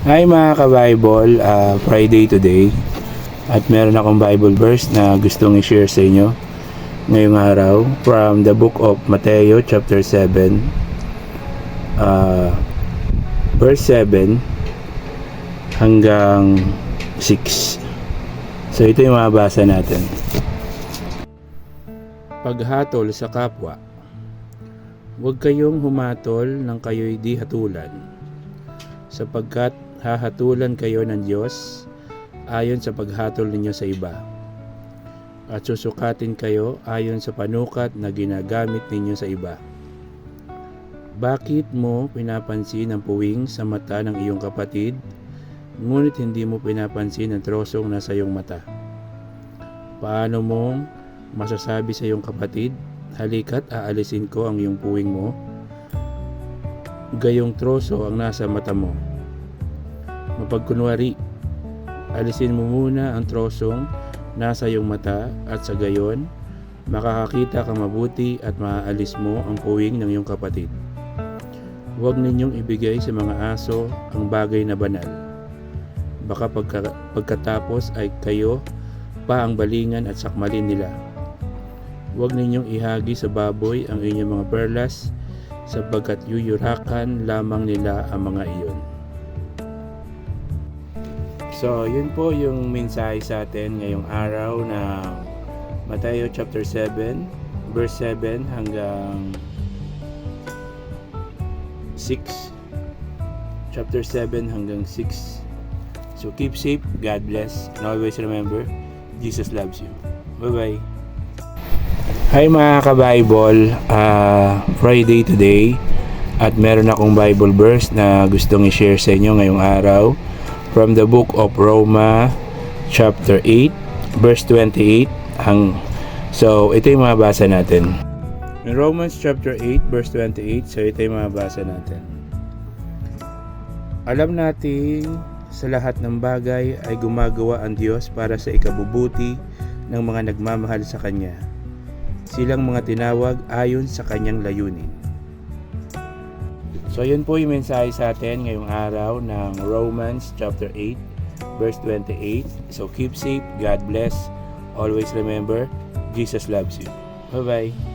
Hi mga ka-Bible, Friday today at meron akong Bible verse na gustong i-share sa inyo ngayong araw from the book of Mateo chapter 7 verse 7 hanggang 6. So ito yung mabasa natin. Paghatol sa kapwa. Huwag kayong humatol nang kayo'y di hatulan, sapagkat hahatulan kayo ng Diyos ayon sa paghatol ninyo sa iba, at susukatin kayo ayon sa panukat na ginagamit ninyo sa iba. Bakit mo pinapansin ang puwing sa mata ng iyong kapatid, ngunit hindi mo pinapansin ang trosong nasa iyong mata? Paano mong masasabi sa iyong kapatid, halika't aalisin ko ang iyong puwing mo, gayong troso ang nasa mata mo? Mapagkunwari, alisin mo muna ang trosong nasa iyong mata, at sa gayon makakakita ka mabuti at maaalis mo ang puwing ng iyong kapatid. Huwag ninyong ibigay sa mga aso ang bagay na banal. Baka pagkatapos ay kayo pa ang balingan at sakmalin nila. Huwag ninyong ihagi sa baboy ang inyong mga perlas, sapagkat yuyurakan lamang nila ang mga iyon. So, yun po yung mensahe sa atin ngayong araw na Mateo chapter 7, verse 7 hanggang 6. Chapter 7 hanggang 6. So, keep safe, God bless, and always remember, Jesus loves you. Bye-bye. Hi mga ka-Bible, Friday today at meron akong Bible verse na gustong i-share sa inyo ngayong araw from the book of Roma chapter 8 verse 28 So ito yung mabasa natin in Romans chapter 8 verse 28. So ito yung mabasa natin. Alam natin sa lahat ng bagay ay gumagawa ang Diyos para sa ikabubuti ng mga nagmamahal sa Kanya, silang mga tinawag ayon sa Kanyang layunin. So yun po yung mensahe sa atin ngayong araw ng Romans chapter 8 verse 28. So keep safe, God bless, always remember, Jesus loves you. Bye bye.